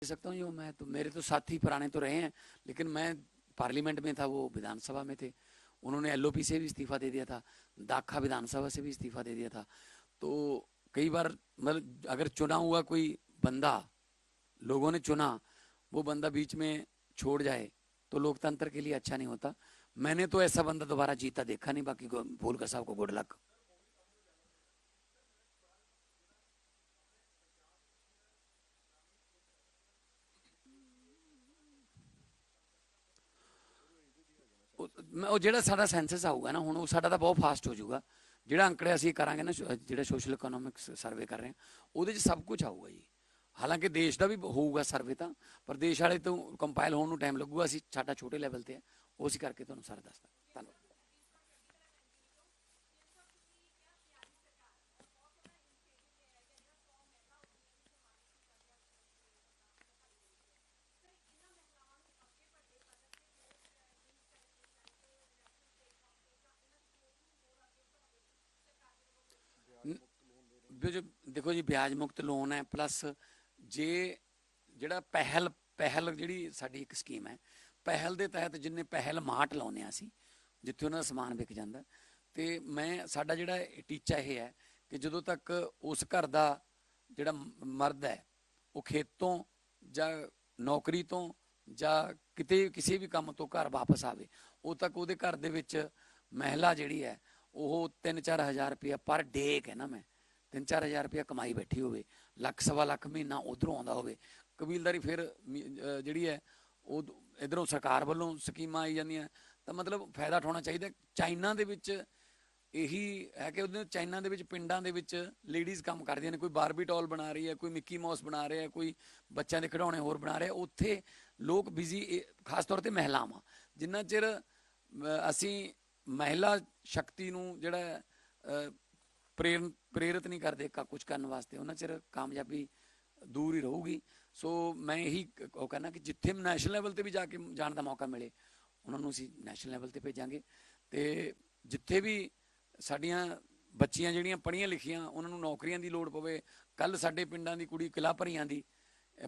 दे सकता हूँ। जो मैं तो मेरे तो साथी पुराने तो रहे हैं, लेकिन मैं पार्लियामेंट में था, वो विधानसभा में थे। उन्होंने एलओपी से भी इस्तीफा दे दिया था, दाखा विधानसभा से भी इस्तीफा दे दिया था। तो कई बार मतलब अगर चुना हुआ कोई बंदा, लोगों ने चुना, वो बंदा बीच में छोड़ जाए तो लोकतंत्र के लिए अच्छा नहीं होता। मैंने तो ऐसा बंदा दोबारा जीता देखा नहीं। बाकी फूलकर साहब को गुड लक। ਉਹ ਜਿਹੜਾ ਸਾਡਾ ਸੈਂਸਸ ਆਊਗਾ ਨਾ ਹੁਣ, ਉਹ ਸਾਡਾ ਤਾਂ ਬਹੁਤ ਫਾਸਟ ਹੋ ਜਾਊਗਾ। ਜਿਹੜਾ ਅੰਕੜੇ ਅਸੀਂ ਕਰਾਂਗੇ ਨਾ, ਜਿਹੜਾ ਸੋਸ਼ਲ ਇਕਨੋਮਿਕਸ ਸਰਵੇ ਕਰ ਰਹੇ ਹਾਂ, ਉਹਦੇ 'ਚ ਸਭ ਕੁਝ ਆਊਗਾ ਜੀ। ਹਾਲਾਂਕਿ ਦੇਸ਼ ਦਾ ਵੀ ਹੋਊਗਾ ਸਰਵੇ ਤਾਂ, ਪਰ ਦੇਸ਼ ਵਾਲੇ ਤੋਂ ਕੰਪਾਈਲ ਹੋਣ ਨੂੰ ਟਾਈਮ ਲੱਗੂਗਾ। ਅਸੀਂ ਸਾਡਾ ਛੋਟੇ ਲੈਵਲ ਤੇ ਹੈ, ਉਹ ਅਸੀਂ ਕਰਕੇ ਤੁਹਾਨੂੰ ਸਾਰਾ ਦੱਸਦਾ। ਧੰਨਵਾਦ। जो देखो जी, ब्याज मुक्त लोन है, प्लस जे ਜਿਹੜਾ ਪਹਿਲ ਜਿਹੜੀ ਸਾਡੀ ਇੱਕ ਸਕੀਮ ਹੈ, ਪਹਿਲ ਦੇ ਤਹਿਤ ਜਿੰਨੇ ਪਹਿਲ ਮਾਟ ਲਾਉਂਦੇ ਹਾਂ ਅਸੀਂ, ਜਿੱਥੇ ਉਹਨਾਂ ਦਾ ਸਮਾਨ ਵਿਕ ਜਾਂਦਾ। ਤੇ ਮੈਂ ਸਾਡਾ ਜਿਹੜਾ ਟੀਚਾ ਇਹ ਹੈ ਕਿ ਜਦੋਂ ਤੱਕ ਉਸ ਘਰ ਦਾ ਜਿਹੜਾ ਮਰਦ ਹੈ ਉਹ ਖੇਤੋਂ ਜਾਂ ਨੌਕਰੀ ਤੋਂ ਜਾਂ ਕਿਤੇ ਕਿਸੇ ਵੀ ਕੰਮ ਤੋਂ ਘਰ ਵਾਪਸ ਆਵੇ, ਉਦੋਂ ਤੱਕ ਉਹਦੇ ਘਰ ਦੇ ਵਿੱਚ ਮਹਿਲਾ ਜਿਹੜੀ ਹੈ ਉਹ 3-4 ਹਜ਼ਾਰ ਰੁਪਇਆ ਪਰ ਡੇ ਕਹਿਣਾ ਮੈਂ, 3-4 ਹਜ਼ਾਰ ਰੁਪਇਆ ਕਮਾਈ ਬੈਠੀ ਹੋਵੇ, ਲੱਖ ਸਵਾ ਲੱਖ ਮਹੀਨਾ ਉਧਰੋਂ ਆਉਂਦਾ ਹੋਵੇ। ਕਬੀਲਦਾਰੀ ਫਿਰ ਜਿਹੜੀ ਹੈ ਉਹ ਇੱਧਰੋਂ ਸਰਕਾਰ ਵੱਲੋਂ ਸਕੀਮਾਂ ਆਈ ਜਾਂਦੀਆਂ, ਤਾਂ ਮਤਲਬ ਫਾਇਦਾ ਉਠਾਉਣਾ ਚਾਹੀਦਾ। ਚਾਈਨਾ ਦੇ ਵਿੱਚ ਇਹੀ ਹੈ ਕਿ ਉਹਦੇ ਚਾਈਨਾ ਦੇ ਵਿੱਚ ਪਿੰਡਾਂ ਦੇ ਵਿੱਚ ਲੇਡੀਜ਼ ਕੰਮ ਕਰਦੀਆਂ ਨੇ, ਕੋਈ ਬਾਰਬੀ ਡੋਲ ਬਣਾ ਰਹੀ ਹੈ, ਕੋਈ ਮਿੱਕੀ ਮਾਊਸ ਬਣਾ ਰਿਹਾ, ਕੋਈ ਬੱਚਿਆਂ ਦੇ ਖਿਡੌਣੇ ਹੋਰ ਬਣਾ ਰਿਹਾ। ਉੱਥੇ ਲੋਕ ਬਿਜ਼ੀ, ਖਾਸ ਤੌਰ 'ਤੇ ਮਹਿਲਾਵਾਂ, ਜਿੰਨਾ ਚਿਰ ਅਸੀਂ ਮਹਿਲਾ ਸ਼ਕਤੀ ਨੂੰ ਜਿਹੜਾ ਪ੍ਰੇਰਿਤ ਨਹੀਂ ਕਰਦੇ ਕੁਝ ਕਰਨ ਵਾਸਤੇ, ਉਹਨਾਂ ਚਿਰ ਕਾਮਯਾਬੀ ਦੂਰ ਹੀ ਰਹੂਗੀ। ਸੋ ਮੈਂ ਇਹੀ ਉਹ ਕਹਿੰਦਾ ਕਿ ਜਿੱਥੇ ਨੈਸ਼ਨਲ ਲੈਵਲ 'ਤੇ ਵੀ ਜਾਣ ਦਾ ਮੌਕਾ ਮਿਲੇ, ਉਹਨਾਂ ਨੂੰ ਅਸੀਂ ਨੈਸ਼ਨਲ ਲੈਵਲ 'ਤੇ ਭੇਜਾਂਗੇ। ਅਤੇ ਜਿੱਥੇ ਵੀ ਸਾਡੀਆਂ ਬੱਚੀਆਂ ਜਿਹੜੀਆਂ ਪੜ੍ਹੀਆਂ ਲਿਖੀਆਂ, ਉਹਨਾਂ ਨੂੰ ਨੌਕਰੀਆਂ ਦੀ ਲੋੜ ਪਵੇ। ਕੱਲ੍ਹ ਸਾਡੇ ਪਿੰਡਾਂ ਦੀ ਕੁੜੀ ਕਿਲ੍ਹਾ ਭਰੀਆਂ ਦੀ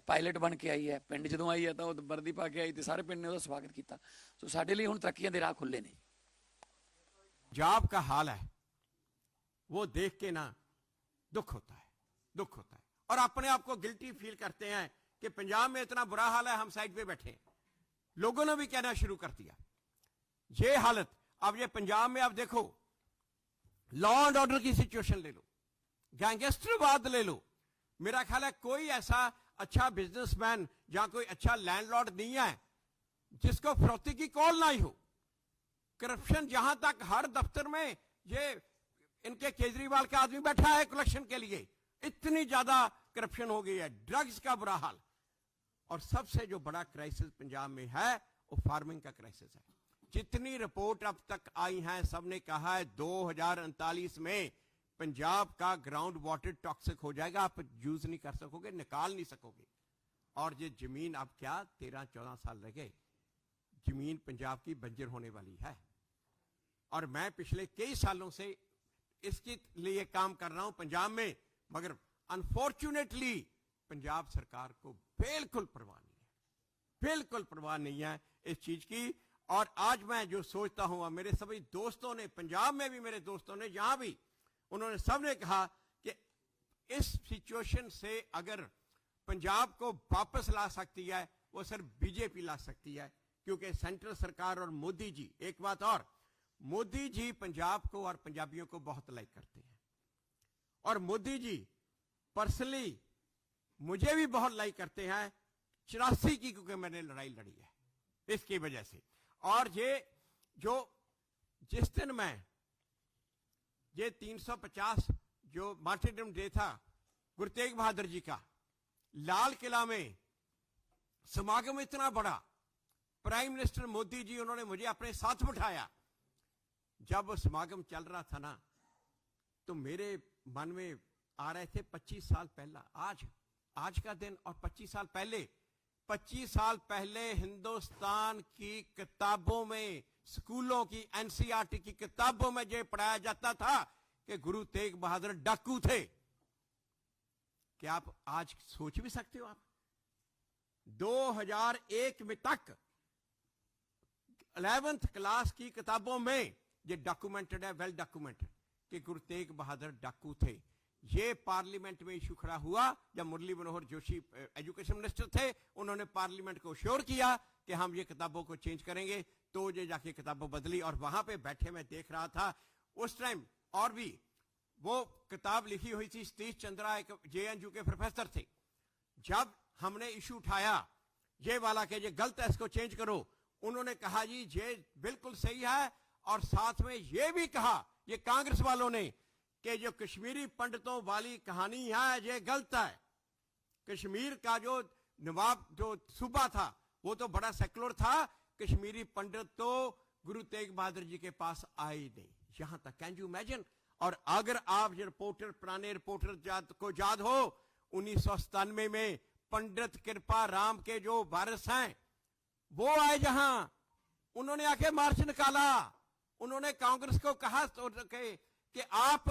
ਪਾਇਲਟ ਬਣ ਕੇ ਆਈ ਹੈ। ਪਿੰਡ ਜਦੋਂ ਆਈ ਹੈ ਤਾਂ ਉਹ ਵਰਦੀ ਪਾ ਕੇ ਆਈ ਅਤੇ ਸਾਰੇ ਪਿੰਡ ਨੇ ਉਹਦਾ ਸਵਾਗਤ ਕੀਤਾ। ਸੋ ਸਾਡੇ ਲਈ ਹੁਣ ਤਰੱਕੀਆਂ ਦੇ ਰਾਹ ਖੁੱਲ੍ਹੇ ਨੇ। पंजाब का हाल है वो देख के ना दुख होता है और अपने आप को गिल्टी फील करते हैं कि पंजाब में इतना बुरा हाल है, हम साइड पे बैठे। लोगों ने भी कहना शुरू कर दिया ये हालत। अब ये पंजाब में आप देखो, लॉ एंड ऑर्डर की सिचुएशन ले लो, गैंगस्टरवाद ले लो। मेरा ख्याल है कोई ऐसा अच्छा बिजनेसमैन या कोई अच्छा लैंडलॉर्ड नहीं है जिसको फरोख्ती की कॉल ना ही हो। करप्शन जहां तक हर दफ्तर में ये इनके केजरीवाल का आदमी बैठा है कलेक्शन के लिए, इतनी ज्यादा करप्शन हो गई है। ड्रग्स का बुरा हाल, और सबसे जो बड़ा क्राइसिस पंजाब में है वो फार्मिंग का क्राइसिस है। जितनी रिपोर्ट अब तक आई हैं, सबने कहा है 2039 में पंजाब का ग्राउंड वाटर टॉक्सिक हो जाएगा, आप यूज नहीं कर सकोगे, निकाल नहीं सकोगे। और ये जमीन अब क्या 13-14 साल रह गए, जमीन पंजाब की बंजर होने वाली है। और मैं पिछले कई सालों से इसके लिए काम कर रहा हूं पंजाब में, मगर अनफॉर्चुनेटली पंजाब सरकार को बिल्कुल परवाह नहीं है, बिल्कुल परवाह नहीं है इस चीज की। और आज मैं जो सोचता हूं, मेरे सभी दोस्तों ने, पंजाब में भी मेरे दोस्तों ने, यहां भी, उन्होंने सबने कहा कि इस सिचुएशन से अगर पंजाब को वापस ला सकती है वो सिर्फ बीजेपी ला सकती है, क्योंकि सेंट्रल सरकार और मोदी जी, एक बात और, मोदी जी पंजाब को और पंजाबियों को बहुत लाइक करते हैं, और मोदी जी पर्सनली मुझे भी बहुत लाइक करते हैं 84 की, क्योंकि मैंने लड़ाई लड़ी है इसकी वजह से। और ये जो जिस दिन मैं ये 350 जो मार्टिरडम डे था गुरु तेग बहादुर जी का, लाल किला में समागम इतना बड़ा, प्राइम मिनिस्टर मोदी जी उन्होंने मुझे अपने साथ बिठाया। जब वो समागम चल रहा था ना, तो मेरे मन में आ रहे थे 25 साल पहला, आज का दिन और 25 साल पहले, 25 साल पहले हिंदुस्तान की किताबों में, स्कूलों की एनसीईआरटी की किताबों में यह पढ़ाया जाता था कि गुरु तेग बहादुर डाकू थे। क्या आप आज सोच भी सकते हो? आप 2001 में तक 11th क्लास की किताबों में ये डॉक्यूमेंटेड है, वेल डॉक्यूमेंटेड, कि गुरु तेग बहादुर डाकू थे। ये पार्लियामेंट में इशू खड़ा हुआ जब मुरली मनोहर जोशी एजुकेशन मिनिस्टर थे। उन्होंने पार्लियामेंट को श्योर किया कि हम ये किताबों को चेंज करेंगे, तो ये जाके किताबें बदली। और वहां पे बैठे मैं देख रहा था उस टाइम, और भी वो किताब लिखी हुई थी, सतीश चंद्रा एक JNU के प्रोफेसर थे। जब हमने इशू उठाया ये वाला कि ये गलत है, इसको चेंज करो, उन्होंने कहा जी ये बिल्कुल सही है, और साथ में ये भी कहा ये कांग्रेस वालों ने कि जो कश्मीरी पंडितों वाली कहानी है ये गलत है। कश्मीर का जो नवाब जो सूबा था वो तो बड़ा सेकुलर था, कश्मीरी पंडित तो गुरु तेग बहादुर जी के पास आए ही नहीं। यहां तक, कैन यू इमेजिन। और अगर आप ये रिपोर्टर, पुराने रिपोर्टर को याद हो, 1997 में पंडित कृपा राम के जो वारिस हैं वो आए, जहां उन्होंने आके मार्च निकाला। उन्होंने कांग्रेस को कहा कि आप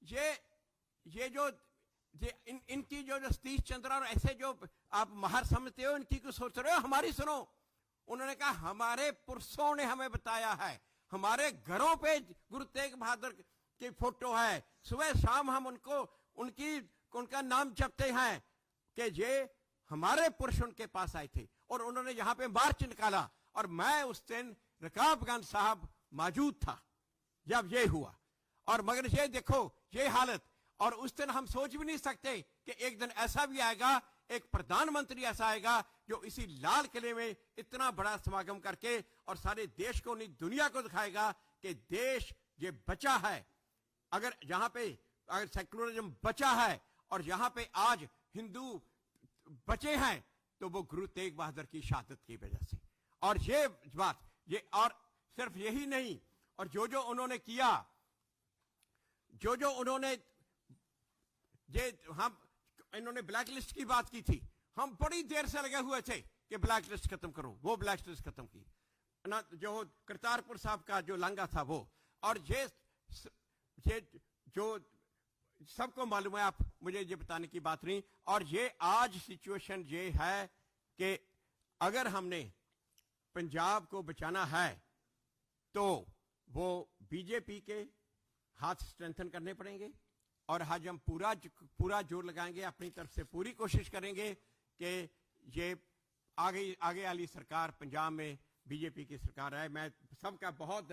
ये जो इनकी जो सतीश चंद्रा और ऐसे जो आप महार समझते हो, इनकी कुछ सोच रहे हो, हमारी सुनो। उन्होंने कहा हमारे पुरुषों ने हमें बताया है, हमारे घरों पे गुरु तेग बहादुर की फोटो है, सुबह शाम हम उनका नाम जपते हैं कि ये हमारे पुरुष उनके पास आए थे। और उन्होंने यहां पे मार्च निकाला, और मैं उस दिन रकाबगंज साहब मौजूद था जब ये हुआ। और मगर ये देखो ये हालत, और उस दिन हम सोच भी नहीं सकते कि एक दिन ऐसा भी आएगा, एक प्रधानमंत्री ऐसा आएगा जो इसी लाल किले में इतना बड़ा समागम करके और सारे देश को, नहीं दुनिया को दिखाएगा कि देश ये बचा है। अगर यहां पे अगर सेकुलरिज्म बचा है और यहां पे आज हिंदू बचे हैं, तो वो गुरु तेग बहादुर की शहादत की वजह से। और ये बात, ये और सिर्फ यही नहीं, और जो उन्होंने किया, जो उन्होंने इन्होंने ब्लैक लिस्ट की बात की थी, हम बड़ी देर से लगे हुए थे कि ब्लैक लिस्ट खत्म करो, वो ब्लैक लिस्ट खत्म की ना, जो करतारपुर साहब का जो लांगा था वो। और ये जो सबको मालूम है, आप मुझे ये बताने की बात नहीं। और ये आज सिचुएशन ये है कि अगर हमने पंजाब को बचाना है तो वो बीजेपी के हाथ स्ट्रेंथन करने पड़ेंगे, और आज हम पूरा जोर लगाएंगे, अपनी तरफ से पूरी कोशिश करेंगे कि ये आगे वाली सरकार पंजाब में बीजेपी की सरकार है। मैं सबका बहुत